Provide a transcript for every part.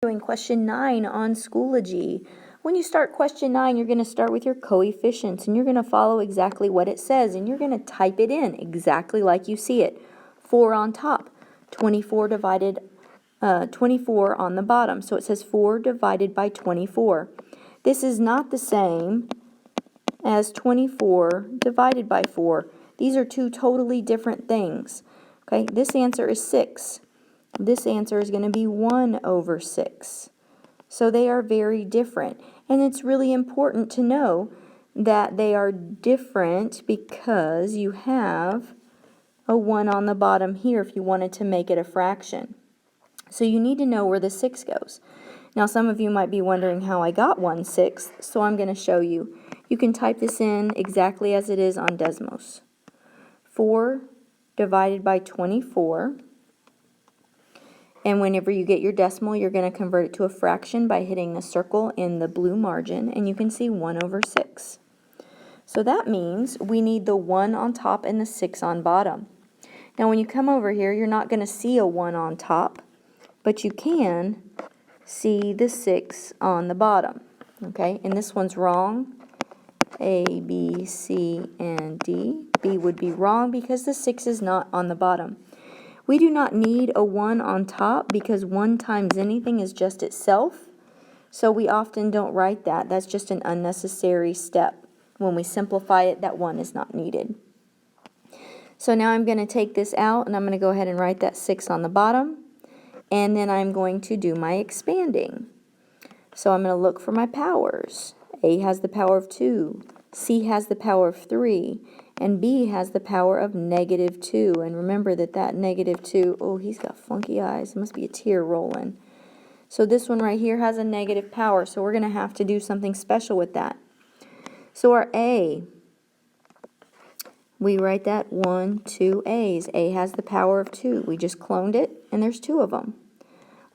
Doing question 9 on Schoology. When you start question 9, you're going to start with your coefficients, and you're going to follow exactly what it says, and you're going to type it in exactly like you see it. 4 on top, 24 on the bottom. So it says 4 divided by 24. This is not the same as 24 divided by 4. These are two totally different things. Okay, this answer is 6. This answer is going to be 1 over 6. So they are very different. And it's really important to know that they are different because you have a 1 on the bottom here if you wanted to make it a fraction. So you need to know where the 6 goes. Now some of you might be wondering how I got 1/6, so I'm going to show you. You can type this in exactly as it is on Desmos. 4 divided by 24. And whenever you get your decimal, you're going to convert it to a fraction by hitting the circle in the blue margin, and you can see 1 over 6. So that means we need the 1 on top and the 6 on bottom. Now when you come over here, you're not going to see a 1 on top, but you can see the 6 on the bottom. Okay, and this one's wrong. A, B, C, and D. B would be wrong because the 6 is not on the bottom. We do not need a 1 on top because 1 times anything is just itself, so we often don't write that. That's just an unnecessary step. When we simplify it, that 1 is not needed. So now I'm going to take this out, and I'm going to go ahead and write that 6 on the bottom, and then I'm going to do my expanding. So I'm going to look for my powers. A has the power of 2, C has the power of 3, and B has the power of -2. And remember that -2, oh, he's got funky eyes. It must be a tear rolling. So this one right here has a negative power, so we're going to have to do something special with that. So our A, we write that 1, 2 A's. A has the power of 2. We just cloned it, and there's 2 of them.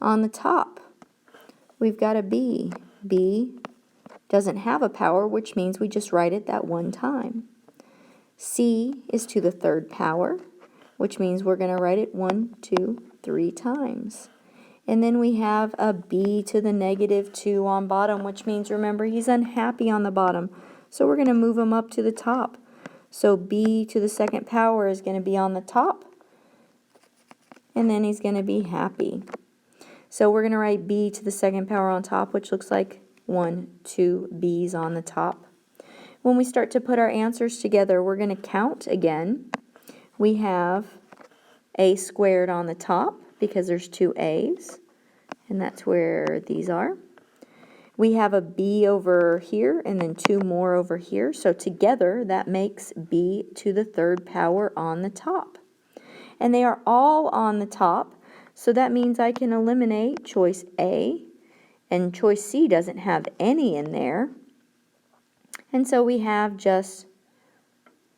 On the top, we've got a B. B doesn't have a power, which means we just write it that 1 time. C is to the 3rd power, which means we're going to write it 1, 2, 3 times. And then we have a B to the -2 on bottom, which means, remember, he's unhappy on the bottom. So we're going to move him up to the top. So B to the 2nd power is going to be on the top, and then he's going to be happy. So we're going to write B to the 2nd power on top, which looks like 1, 2 B's on the top. When we start to put our answers together, we're going to count again. We have A squared on the top because there's 2 A's, and that's where these are. We have a B over here and then 2 more over here, so together that makes B to the 3rd power on the top. And they are all on the top, so that means I can eliminate choice A, and choice C doesn't have any in there. And so we have just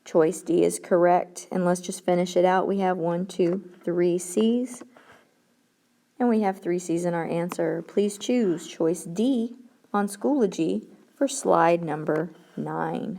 choice D is correct. And let's just finish it out. We have 1, 2, 3 C's. And we have 3 C's in our answer. Please choose choice D on Schoology for slide number 9.